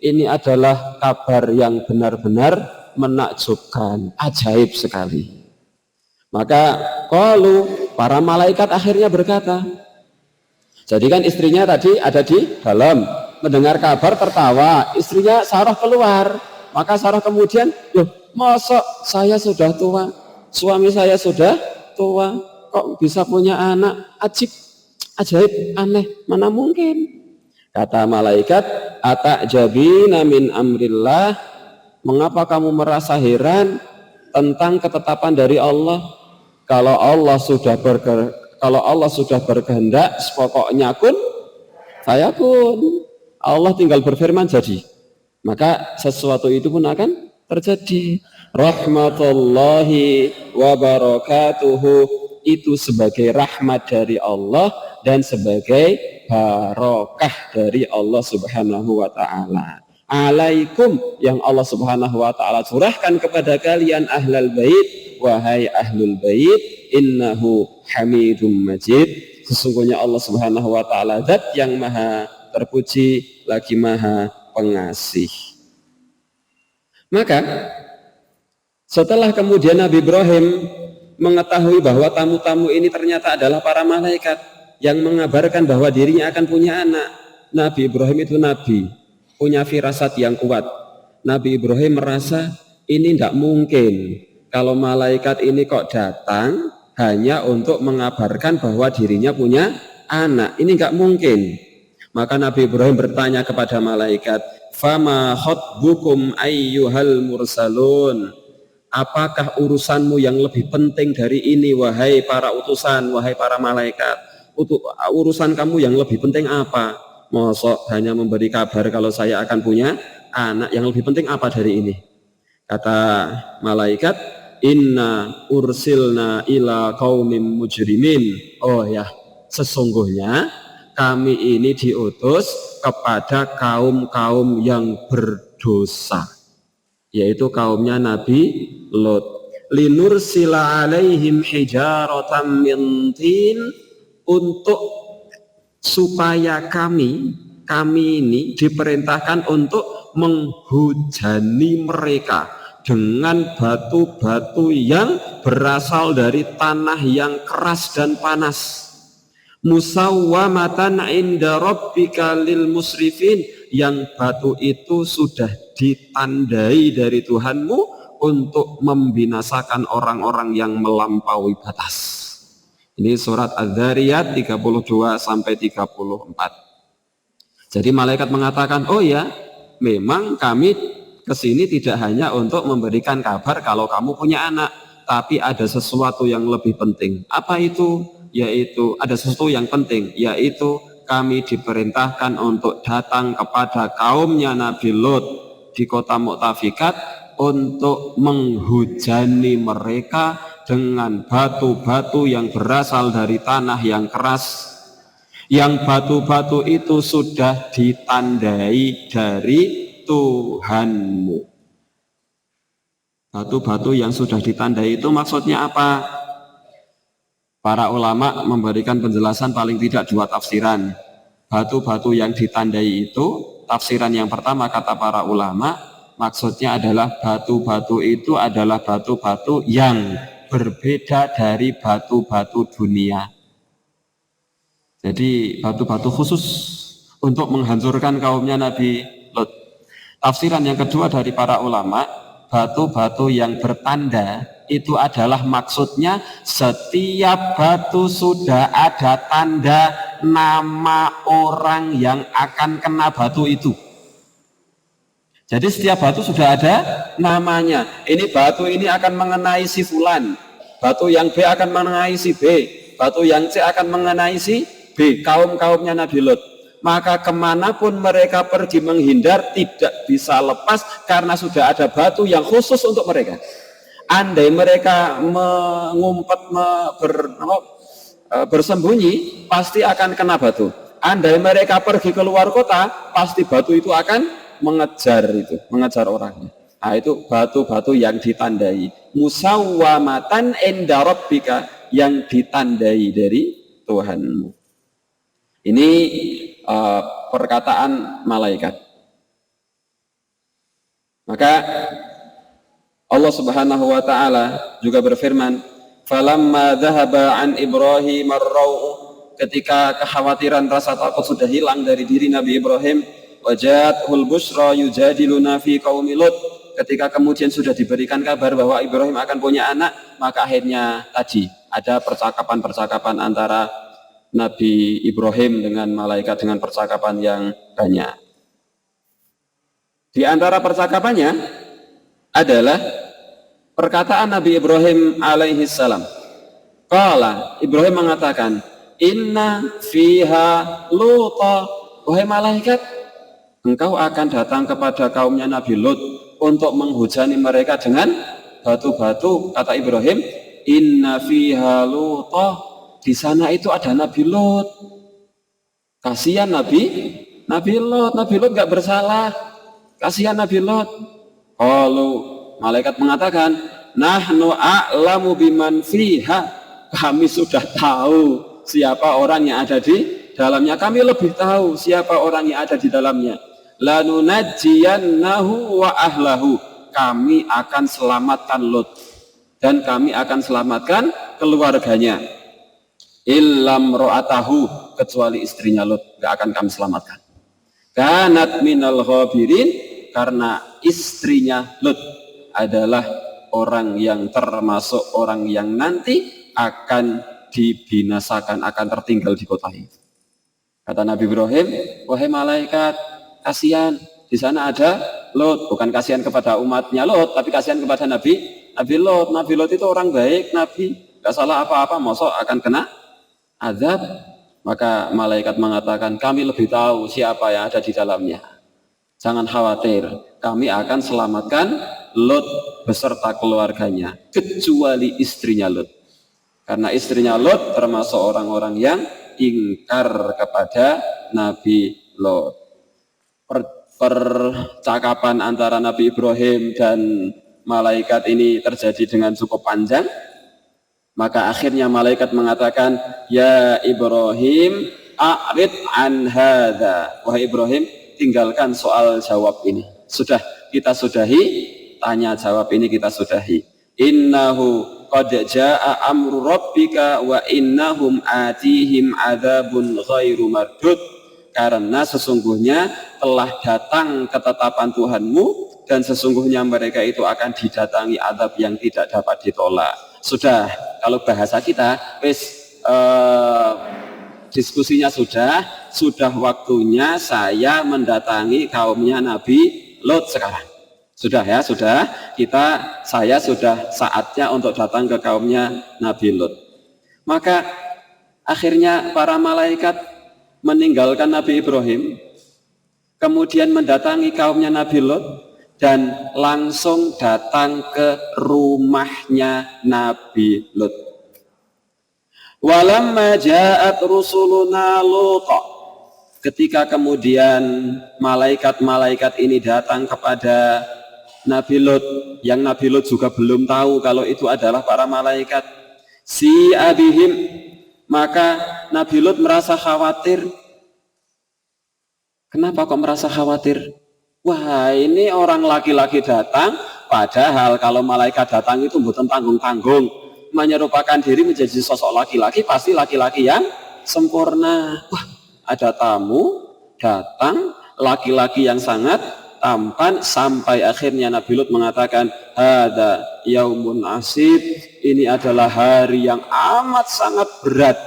ini adalah kabar yang benar-benar menakjubkan, ajaib sekali. Maka qalu, para malaikat akhirnya berkata, jadi kan istrinya tadi ada di dalam, mendengar kabar tertawa, istrinya Sarah keluar. Maka Sarah kemudian, loh masa saya sudah tua, suami saya sudah tua, kok bisa punya anak? Ajaib, aneh, mana mungkin? Kata malaikat, atajabina min amrillah, mengapa kamu merasa heran tentang ketetapan dari Allah? Kalau Allah sudah berkehendak, pokoknya kun fayakun. Allah tinggal berfirman jadi. Maka sesuatu itu pun akan terjadi. Rahmatullahi wa barakatuhu, itu sebagai rahmat dari Allah dan sebagai barokah dari Allah Subhanahu wa ta'ala. Alaikum, yang Allah Subhanahu wa ta'ala curahkan kepada kalian ahlal bait, wahai ahlul bait, innahu hamidum majid, sesungguhnya Allah Subhanahu wa ta'ala zat yang maha terpuji lagi maha pengasih. Maka setelah kemudian Nabi Ibrahim mengetahui bahwa tamu-tamu ini ternyata adalah para malaikat yang mengabarkan bahwa dirinya akan punya anak. Nabi Ibrahim itu nabi, punya firasat yang kuat. Nabi Ibrahim merasa ini tidak mungkin kalau malaikat ini kok datang hanya untuk mengabarkan bahwa dirinya punya anak. Ini nggak mungkin. Maka Nabi Ibrahim bertanya kepada malaikat, fama khotbukum ayyuhal mursalun, apakah urusanmu yang lebih penting dari ini wahai para utusan, wahai para malaikat? Urusan kamu yang lebih penting apa? Mosok hanya memberi kabar kalau saya akan punya anak, yang lebih penting apa dari ini? Kata malaikat, inna ursilna ila qaumin mujrimin. Oh ya, sesungguhnya kami ini diutus kepada kaum-kaum yang berdosa, yaitu kaumnya Nabi Lot. Linursila alaihim hijaratan min tin, untuk supaya kami ini diperintahkan untuk menghujani mereka dengan batu-batu yang berasal dari tanah yang keras dan panas. Musawwamatan inda rabbika lil musrifin, yang batu itu sudah ditandai dari Tuhanmu untuk membinasakan orang-orang yang melampaui batas. Ini surat Az-Zariyat 32 sampai 34. Jadi malaikat mengatakan, oh ya, memang kami kesini tidak hanya untuk memberikan kabar kalau kamu punya anak, tapi ada sesuatu yang lebih penting. Apa itu? Yaitu ada sesuatu yang penting, yaitu kami diperintahkan untuk datang kepada kaumnya Nabi Lot di kota Mu'tafikat untuk menghujani mereka dengan batu-batu yang berasal dari tanah yang keras, yang batu-batu itu sudah ditandai dari Tuhanmu. Batu-batu yang sudah ditandai itu maksudnya apa? Para ulama memberikan penjelasan paling tidak dua tafsiran. Batu-batu yang ditandai itu, tafsiran yang pertama kata para ulama, maksudnya adalah batu-batu itu adalah batu-batu yang berbeda dari batu-batu dunia. Jadi batu-batu khusus untuk menghancurkan kaumnya Nabi Lot. Tafsiran yang kedua dari para ulama, batu-batu yang bertanda itu adalah maksudnya setiap batu sudah ada tanda nama orang yang akan kena batu itu. Jadi setiap batu sudah ada namanya. Ini batu ini akan mengenai si fulan, batu yang B akan mengenai si B, batu yang C akan mengenai si B, kaum-kaumnya Nabi Lot. Maka kemanapun mereka pergi menghindar tidak bisa lepas karena sudah ada batu yang khusus untuk mereka. Andai mereka mengumpet, bersembunyi, pasti akan kena batu. Andai mereka pergi keluar kota, pasti batu itu akan mengejar orangnya. Nah, itu batu-batu yang ditandai. Musawwamatan inda rabbika, yang ditandai dari Tuhanmu. Ini perkataan malaikat. Maka Allah Subhanahu wa taala juga berfirman, "Falamma dhahaba an Ibrahim ar-ra'u", ketika kekhawatiran rasa takut sudah hilang dari diri Nabi Ibrahim, "waja'athul busyra yujadiluna fi qaumi Lut", ketika kemudian sudah diberikan kabar bahwa Ibrahim akan punya anak, maka akhirnya tadi ada percakapan-percakapan antara Nabi Ibrahim dengan malaikat dengan percakapan yang banyak. Di antara percakapannya adalah perkataan Nabi Ibrahim alaihi salam. Qala, Ibrahim mengatakan, "Inna fiha Luta", wahai malaikat, engkau akan datang kepada kaumnya Nabi Lut untuk menghujani mereka dengan batu-batu. Kata Ibrahim, "Inna fiha Luta", di sana itu ada Nabi Lot. Kasihan Nabi Lot nggak bersalah. Kasihan Nabi Lot. Lalu malaikat mengatakan, "Nahnu a'lamu biman fiha", kami sudah tahu siapa orang yang ada di dalamnya. Kami lebih tahu siapa orang yang ada di dalamnya. Lanunajjiyannahu wa ahlahu, kami akan selamatkan Lot dan kami akan selamatkan keluarganya. Illam ro'atahu, kecuali istrinya Lot gak akan kami selamatkan. Kanat minal ghabirin, karena istrinya Lot adalah orang yang termasuk orang yang nanti akan dibinasakan, akan tertinggal di kota itu. Kata Nabi Ibrahim, wahai malaikat, kasihan, di sana ada Lot. Bukan kasihan kepada umatnya Lot, tapi kasihan kepada Nabi Lot. Nabi Lot itu orang baik, Nabi gak salah apa-apa, masa akan kena azab. Maka malaikat mengatakan, kami lebih tahu siapa yang ada di dalamnya. Jangan khawatir, kami akan selamatkan Lot beserta keluarganya, kecuali istrinya Lot. Karena istrinya Lot termasuk orang-orang yang ingkar kepada Nabi Lot. Percakapan antara Nabi Ibrahim dan malaikat ini terjadi dengan cukup panjang. Maka akhirnya malaikat mengatakan, ya Ibrahim, a'rid an hadza. Wahai Ibrahim, tinggalkan soal jawab ini. Sudah kita sudahi, tanya jawab ini kita sudahi. Innahu qad jaa amru rabbika wa innahum atihim adzabun ghairu mardud. Karena sesungguhnya telah datang ketetapan Tuhanmu dan sesungguhnya mereka itu akan didatangi azab yang tidak dapat ditolak. Sudah, kalau bahasa kita diskusinya sudah waktunya saya mendatangi kaumnya Nabi Lot sekarang. Sudah ya, saya sudah saatnya untuk datang ke kaumnya Nabi Lot. Maka akhirnya para malaikat meninggalkan Nabi Ibrahim, kemudian mendatangi kaumnya Nabi Lot dan langsung datang ke rumahnya Nabi Lot. Walamma ja'at rusuluna Lut, ketika kemudian malaikat-malaikat ini datang kepada Nabi Lot, yang Nabi Lot juga belum tahu kalau itu adalah para malaikat, si abihim, maka Nabi Lot merasa khawatir. Kenapa kok merasa khawatir? Wah, ini orang laki-laki datang, padahal kalau malaikat datang itu bukan tanggung-tanggung, menyerupakan diri menjadi sosok laki-laki, pasti laki-laki yang sempurna. Wah, ada tamu datang, laki-laki yang sangat tampan, sampai akhirnya Nabi Lut mengatakan, hada yaumun asib, ini adalah hari yang amat sangat berat,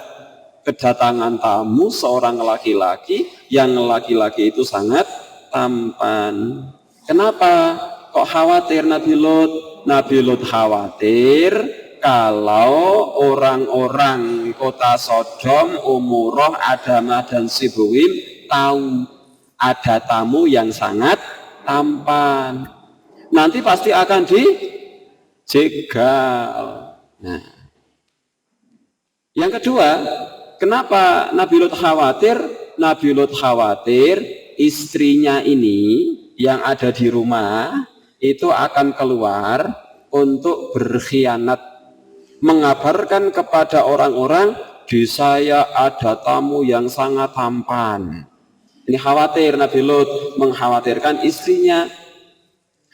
kedatangan tamu seorang laki-laki yang laki-laki itu sangat tampan. Kenapa kok khawatir Nabi Lut? Nabi Lut khawatir kalau orang-orang kota Sodom, Umurah, Adamah dan Sibuim tahu ada tamu yang sangat tampan, nanti pasti akan dijegal. Nah, yang kedua, kenapa Nabi Lut khawatir? Nabi Lut khawatir istrinya ini yang ada di rumah itu akan keluar untuk berkhianat, mengabarkan kepada orang-orang, di saya ada tamu yang sangat tampan. Ini khawatir, Nabi Lut mengkhawatirkan istrinya.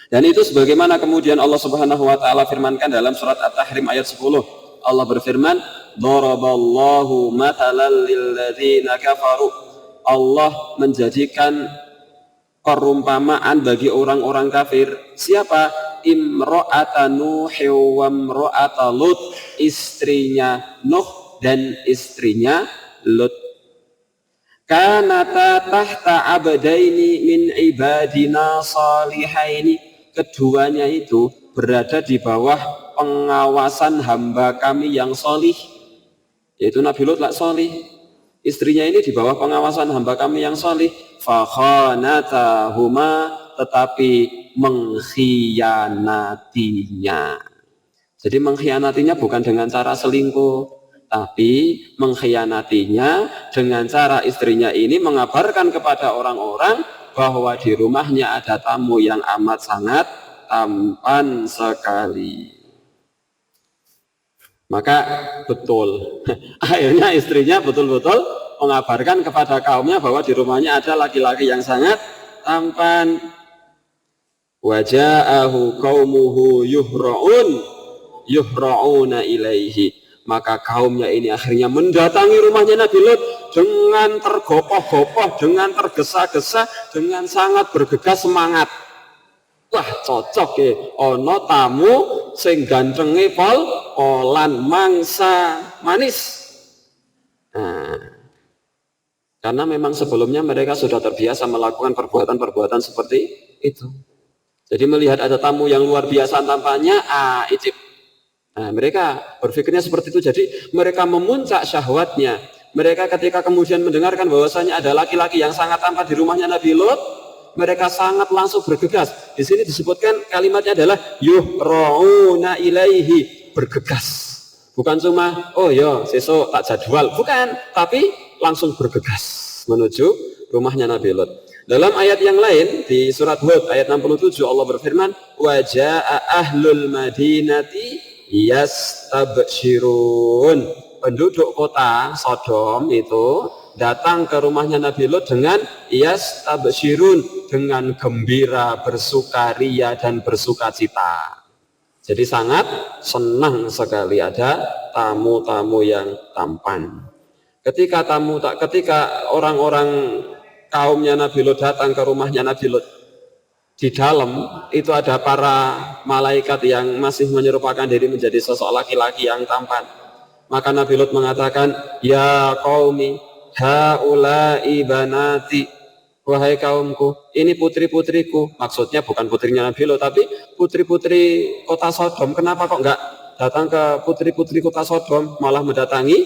Dan itu sebagaimana kemudian Allah Subhanahu wa taala firmankan dalam surat At-Tahrim ayat 10. Allah berfirman, "Daraballahu mathalan lil ladzina kafaru." Allah menjadikan perumpamaan bagi orang-orang kafir. Siapa? Imra'ata Nuh wa imra'ata Lut, istrinya Nuh dan istrinya Lut. Kanata tahta abdaini min ibadina salihaini, keduanya itu berada di bawah pengawasan hamba kami yang solih, yaitu Nabi Lut lah solih, istrinya ini di bawah pengawasan hamba kami yang solih. Fakhanatahuma, tetapi mengkhianatinya. Jadi mengkhianatinya bukan dengan cara selingkuh, tapi mengkhianatinya dengan cara istrinya ini mengabarkan kepada orang-orang bahwa di rumahnya ada tamu yang amat sangat tampan sekali. Maka betul, akhirnya istrinya betul-betul mengabarkan kepada kaumnya bahwa di rumahnya ada laki-laki yang sangat tampan. Waja'ahu qaumuhu yuhra'una ilaihi, maka kaumnya ini akhirnya mendatangi rumahnya Nabi Lut dengan tergopoh-gopoh, dengan tergesa-gesa, dengan sangat bergegas semangat. Wah, cocok ya, ono tamu sing gantenge polan mangsa manis. Nah, karena memang sebelumnya mereka sudah terbiasa melakukan perbuatan-perbuatan seperti itu. Jadi melihat ada tamu yang luar biasa tampaknya, icip. Nah, mereka berpikirnya seperti itu. Jadi mereka memuncak syahwatnya. Mereka ketika kemudian mendengarkan bahwasanya ada laki-laki yang sangat tampan di rumahnya Nabi Lut, mereka sangat langsung bergegas. Di sini disebutkan kalimatnya adalah yuhra'una ilaihi, bergegas. Bukan cuma, oh ya, sesuk tak jadwal. Bukan, tapi langsung bergegas menuju rumahnya Nabi Lut. Dalam ayat yang lain di surat Hud ayat 67 Allah berfirman, wa jaa'a ahlul madinati yastabshirun. Penduduk kota Sodom itu datang ke rumahnya Nabi Lut dengan yastabshirun, dengan gembira, bersukaria dan bersukacita. Jadi sangat senang sekali ada tamu-tamu yang tampan. Ketika orang-orang kaumnya Nabi Lut datang ke rumahnya Nabi Lut, di dalam itu ada para malaikat yang masih menyerupakan diri menjadi sosok laki-laki yang tampan. Maka Nabi Lut mengatakan, ya qaumi haula'i banati, wahai kaumku, ini putri-putriku. Maksudnya bukan putrinya Nabi Lut, tapi putri-putri kota Sodom. Kenapa kok enggak datang ke putri-putri kota Sodom, malah mendatangi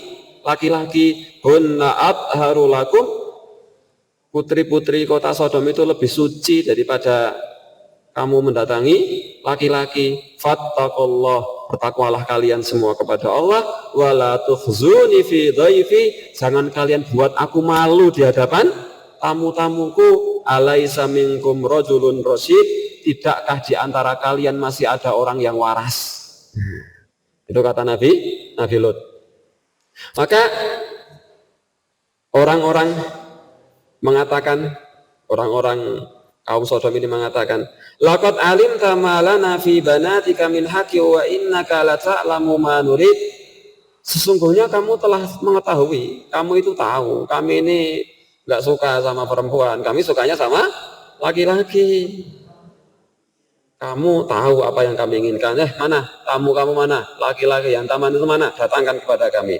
laki-laki? Hunna atharu lakum, putri-putri kota Sodom itu lebih suci daripada kamu mendatangi laki-laki. Fattaqullah, bertakwalah kalian semua kepada Allah. Wala tukhzuni fi dhaifi, jangan kalian buat aku malu di hadapan tamu-tamuku. Alaisa minkum rajulun rasyid, tidakkah di antara kalian masih ada orang yang waras? Itu kata Nabi Lut. Maka orang-orang kaum Sodom ini mengatakan, laqad alimta ma lana fi banatika min haqqi wa innaka la ta'lamu ma nurid. Sesungguhnya kamu telah mengetahui, kamu itu tahu, kami ini enggak suka sama perempuan, kami sukanya sama laki-laki. Kamu tahu apa yang kami inginkan. Mana? Tamu kamu mana? Laki-laki yang taman itu mana? Datangkan kepada kami.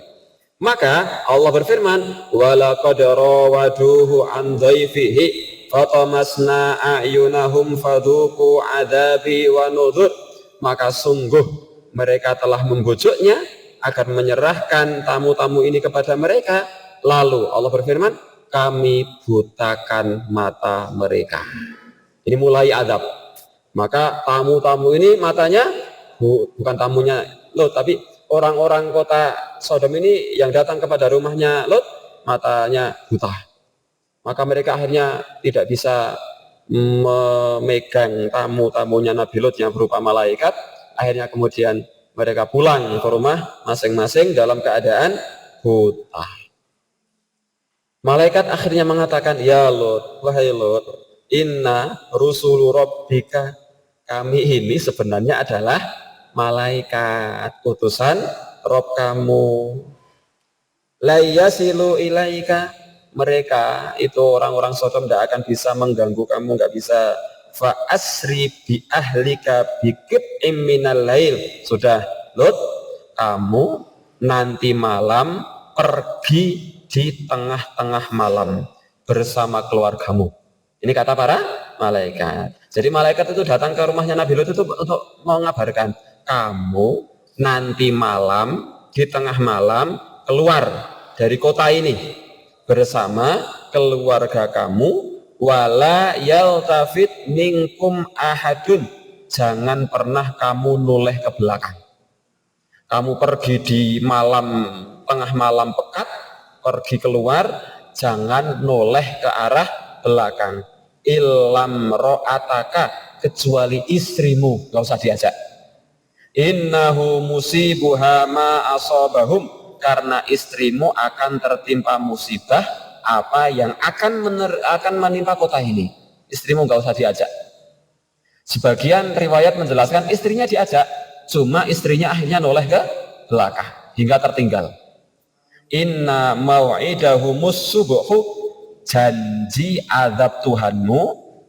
Maka Allah berfirman, walaqad rawaduhu an dhaifihi fatamasna a'yunahum fadhuqu adzabi wa nudhur. Maka sungguh mereka telah membujuknya agar menyerahkan tamu-tamu ini kepada mereka. Lalu Allah berfirman, kami butakan mata mereka. Ini mulai adab. Maka tamu-tamu ini matanya bukan tamunya Lot, tapi orang-orang kota Sodom ini yang datang kepada rumahnya Lot, matanya buta. Maka mereka akhirnya tidak bisa memegang tamu-tamunya Nabi Lot yang berupa malaikat. Akhirnya kemudian mereka pulang ke rumah masing-masing dalam keadaan buta. Malaikat akhirnya mengatakan, ya Lot, wahai Lot, inna rusulu rabbika, kami ini sebenarnya adalah malaikat utusan Rob kamu. La yasilu ilaika, mereka itu orang-orang Sodom tidak akan bisa mengganggu kamu, nggak bisa. Fa asri bi ahlika biqit'im minal lail. Sudah, Lot, kamu nanti malam pergi di tengah-tengah malam bersama keluargamu. Ini kata para malaikat. Jadi malaikat itu datang ke rumahnya Nabi Lot itu untuk mengabarkan, kamu nanti malam di tengah malam keluar dari kota ini bersama keluarga kamu. Wala yaltafit minkum ahadun, jangan pernah kamu noleh ke belakang. Kamu pergi di malam, tengah malam pekat, pergi keluar, jangan noleh ke arah belakang. Illam ro'ataka, kecuali istrimu, gak usah diajak. Innahu musibuha ma asobahum, karena istrimu akan tertimpa musibah apa yang akan menimpa kota ini. Istrimu gak usah diajak. Sebagian riwayat menjelaskan istrinya diajak, cuma istrinya akhirnya noleh ke belakang hingga tertinggal. Inna mau'idahumus subuhu, janji azab Tuhanmu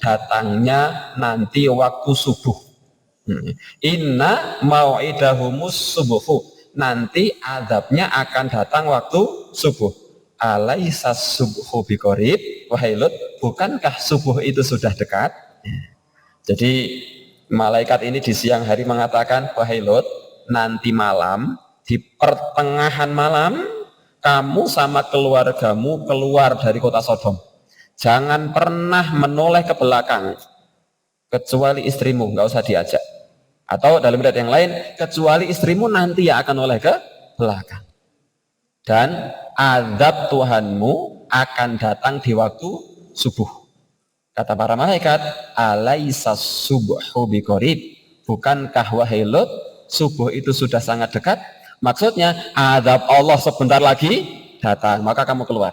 datangnya nanti waktu subuh. Inna mau'idahumus subuhu, nanti azabnya akan datang waktu subuh. Alaisa subuhu biqorib, wahai Lot, bukankah subuh itu sudah dekat? Jadi malaikat ini di siang hari mengatakan, wahai Lot, nanti malam di pertengahan malam kamu sama keluargamu keluar dari kota Sodom. Jangan pernah menoleh ke belakang kecuali istrimu, nggak usah diajak. Atau dalam riwayat yang lain, kecuali istrimu nanti yang akan noleh ke belakang. Dan azab Tuhanmu akan datang di waktu subuh. Kata para malaikat, alaisa subuhu biqorib, bukankah wahai Lot, subuh itu sudah sangat dekat? Maksudnya azab Allah sebentar lagi datang, maka kamu keluar.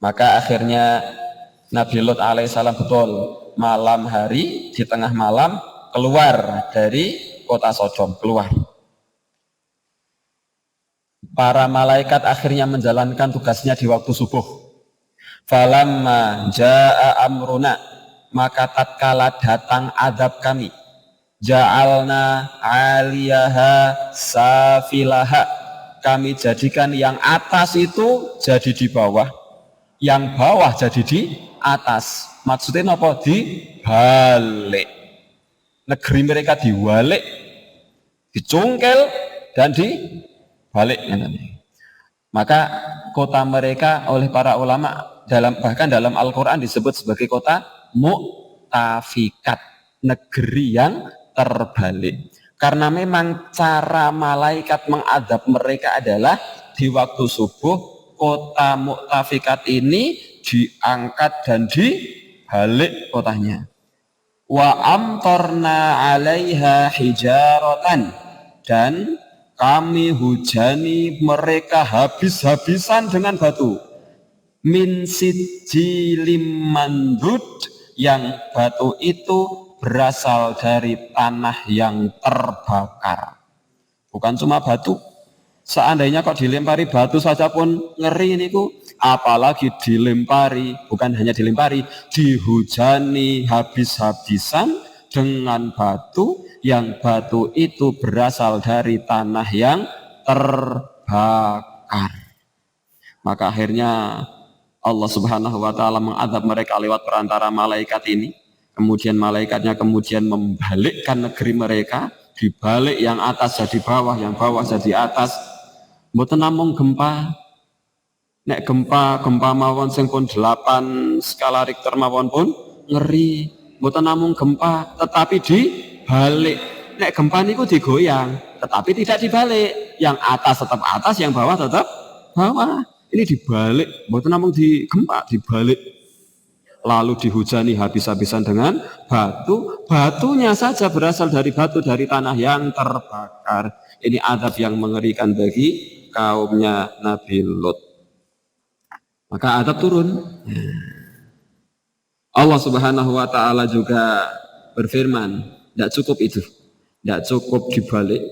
Maka akhirnya Nabi Lot alaihissalam betul malam hari di tengah malam keluar dari kota Sodom, keluar. Para malaikat akhirnya menjalankan tugasnya di waktu subuh. Falamma jaa amruna, maka tatkala datang azab kami, ja'alna 'aliyaha safilaha, kami jadikan yang atas itu jadi di bawah, yang bawah jadi di atas. Maksudnya apa? Dibalik. Negeri mereka diwalik, dicungkel dan dibalik. Maka kota mereka oleh para ulama bahkan dalam Al-Quran disebut sebagai kota mu'tafikat, negeri yang terbalik. Karena memang cara malaikat mengadab mereka adalah di waktu subuh, kota mu'tafikat ini diangkat dan dibalik kotanya. Wa amtorna 'alaiha hijaratan, dan kami hujani mereka habis-habisan dengan batu. Min sijjilim mandud, yang batu itu berasal dari tanah yang terbakar. Bukan cuma batu. Seandainya kok dilempari batu saja pun ngeri niku, apalagi dilempari, bukan hanya dilempari, dihujani habis-habisan dengan batu, yang batu itu berasal dari tanah yang terbakar. Maka akhirnya Allah Subhanahu wa taala mengadab mereka lewat perantara malaikat ini. Kemudian malaikatnya membalikkan negeri mereka, dibalik yang atas jadi bawah, yang bawah jadi atas. Mboten namung gempa, nek gempa mawon sing pun 8 skala Richter mawon pun ngeri. Mboten namung gempa, tetapi dibalik. Nek gempa niku digoyang, tetapi tidak dibalik. Yang atas tetap atas, yang bawah tetap bawah. Ini dibalik, mboten namung di gempa, dibalik. Lalu dihujani habis-habisan dengan batu. Batunya saja berasal dari batu dari tanah yang terbakar. Ini azab yang mengerikan bagi kaumnya Nabi Lut. Maka azab turun. Allah Subhanahu wa taala juga berfirman, tidak cukup itu. Tidak cukup dibalik,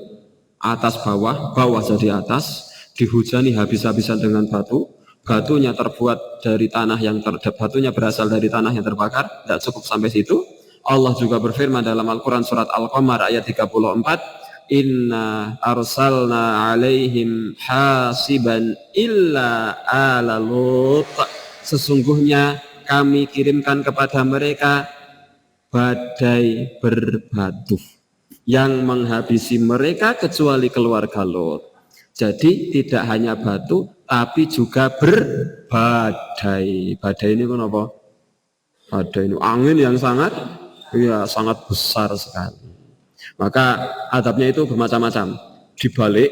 atas bawah, bawah jadi atas, dihujani habis-habisan dengan batu. Batunya terbuat dari tanah batunya berasal dari tanah yang terbakar. Tidak cukup sampai situ. Allah juga berfirman dalam Al-Quran surat Al-Qamar ayat 34, Inna arsalna alaihim hasiban illa ala Lut. Sesungguhnya kami kirimkan kepada mereka badai berbatu yang menghabisi mereka kecuali keluarga Lot. Jadi tidak hanya batu, tapi juga berbadai. Badai ini kenapa? Badai ini angin yang sangat besar sekali. Maka adabnya itu bermacam-macam. Dibalik,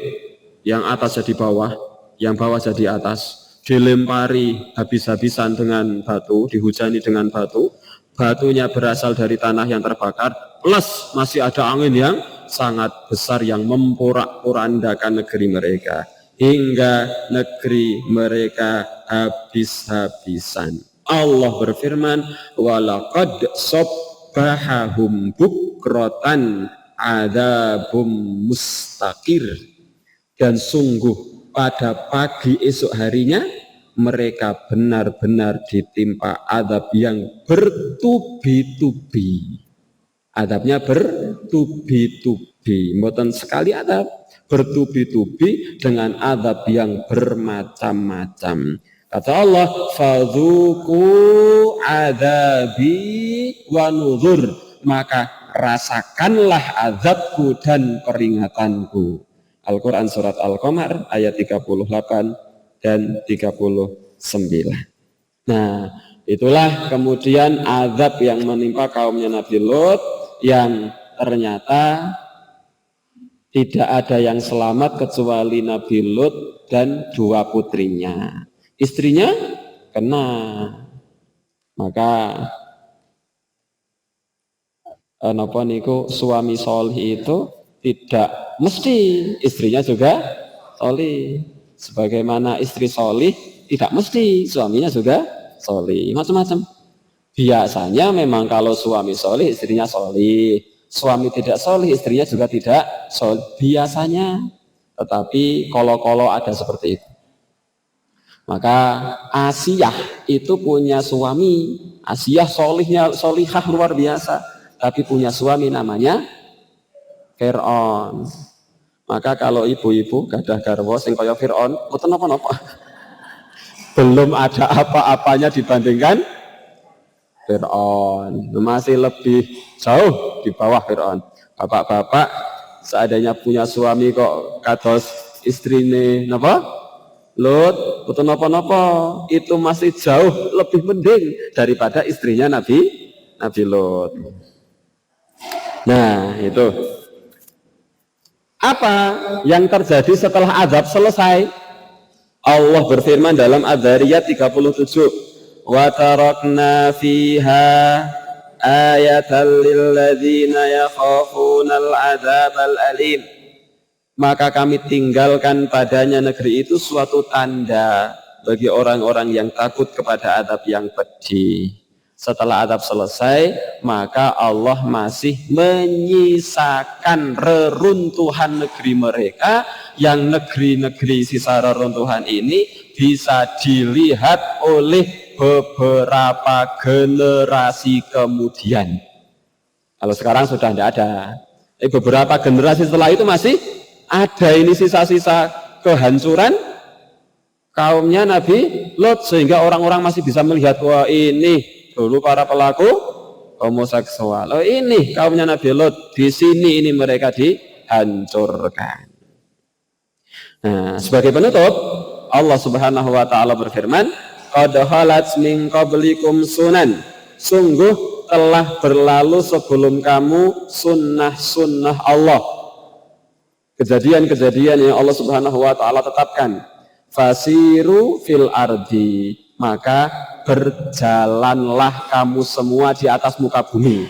yang atas jadi bawah, yang bawah jadi atas. Dilempari habis-habisan dengan batu, dihujani dengan batu. Batunya berasal dari tanah yang terbakar, plus masih ada angin yang sangat besar yang memporak-porandakan negeri mereka hingga negeri mereka habis-habisan. Allah berfirman, walaqad sabbahahum bukratan adzabum mustaqir. Dan sungguh pada pagi esok harinya mereka benar-benar ditimpa azab yang bertubi-tubi. Adabnya bertubi-tubi, mboten sekali adab, bertubi-tubi dengan adab yang bermacam-macam. Kata Allah, fadzuku adabi wa nuzur, maka rasakanlah azabku dan peringatanku. Al-Quran surat Al-Qamar ayat 38 dan 39. Nah, itulah kemudian azab yang menimpa kaumnya Nabi Lut, yang ternyata tidak ada yang selamat kecuali Nabi Lut dan 2 putrinya. Istrinya kena. Maka suami solih itu tidak mesti istrinya juga solih. Sebagaimana istri solih tidak mesti suaminya juga solih. Macam-macam. Biasanya memang kalau suami solih istrinya solih. Suami tidak solih istrinya juga tidak solih. Biasanya. Tetapi kalau ada seperti itu. Maka Asiyah itu punya suami. Asiyah solihah luar biasa. Tapi punya suami namanya Fir'aun. Maka kalau ibu-ibu gadah garwa sing kaya Fir'aun, mboten napa-napa. Belum ada apa-apanya dibandingkan Fir'aun. Masih lebih jauh di bawah Fir'aun. Bapak-bapak seandainya punya suami kok kados istrine napa? Lut, mboten napa-napa. Itu masih jauh lebih mending daripada istrinya Nabi Lut. Nah, itu. Apa yang terjadi setelah azab selesai? Allah berfirman dalam Adz-Dzariyat 37, wa tarakna fiha ayatan lil ladzina yakhafuna al-'adzabal alim. Maka kami tinggalkan padanya negeri itu suatu tanda bagi orang-orang yang takut kepada azab yang pedih. Setelah azab selesai, maka Allah masih menyisakan reruntuhan negeri mereka, yang negeri-negeri sisa reruntuhan ini bisa dilihat oleh beberapa generasi kemudian. Kalau sekarang sudah tidak ada. Beberapa generasi setelah itu masih ada ini sisa-sisa kehancuran kaumnya Nabi Lot, sehingga orang-orang masih bisa melihat, wah ini dulu para pelaku homoseksual. Oh ini kaumnya Nabi Lot, di sini ini mereka dihancurkan. Nah, sebagai penutup, Allah Subhanahu wa taala berfirman, qad khalat min qablikum sunan. Sungguh telah berlalu sebelum kamu sunnah-sunnah Allah. Kejadian-kejadian yang Allah Subhanahu wa taala tetapkan. Fasiru fil ardi, maka berjalanlah kamu semua di atas muka bumi.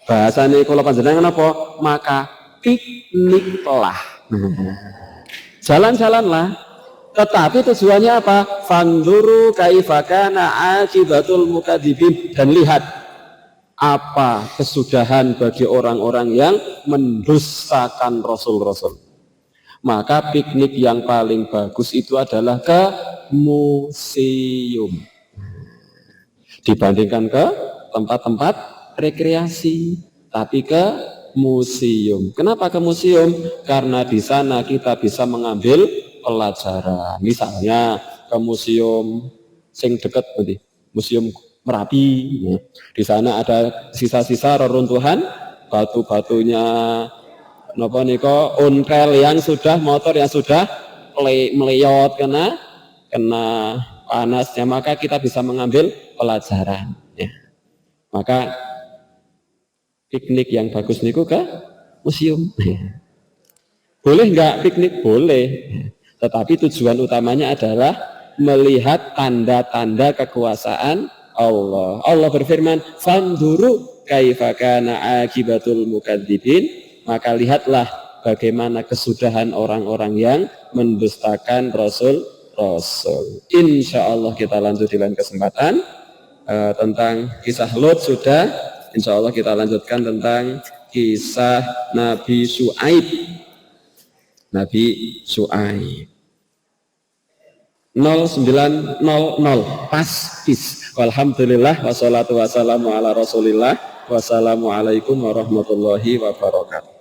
Bahasanya kalau panjenengan apa? Maka pikniklah. Jalan-jalanlah. Tetapi tujuannya apa? Fanduru kaifa kana akibatul mukadzibin, dan lihat apa kesudahan bagi orang-orang yang mendustakan rasul-rasul. Maka piknik yang paling bagus itu adalah ke museum dibandingkan ke tempat-tempat rekreasi, tapi ke museum. Kenapa ke museum? Karena di sana kita bisa mengambil pelajaran. Misalnya ke museum sing deket berarti, Museum Merapi. Di sana ada sisa-sisa reruntuhan batu-batunya napa nika ontel yang sudah, motor yang sudah meleyot kena panasnya, maka kita bisa mengambil pelajaran ya. Maka piknik yang bagus niku ke museum. Boleh enggak piknik? Boleh. Tetapi tujuan utamanya adalah melihat tanda-tanda kekuasaan Allah. Allah berfirman, "Fanduru kaifa kana akibatul mukadzibin." Maka lihatlah bagaimana kesudahan orang-orang yang mendustakan Rasul. Insya Allah kita lanjut di lain kesempatan. Tentang kisah Lot sudah, insya Allah kita lanjutkan tentang kisah Nabi Syuaib. Nabi Syuaib 0900 pas. Walhamdulillah wassalatu wassalamu ala rasulillah. Wassalamualaikum warahmatullahi wabarakatuh.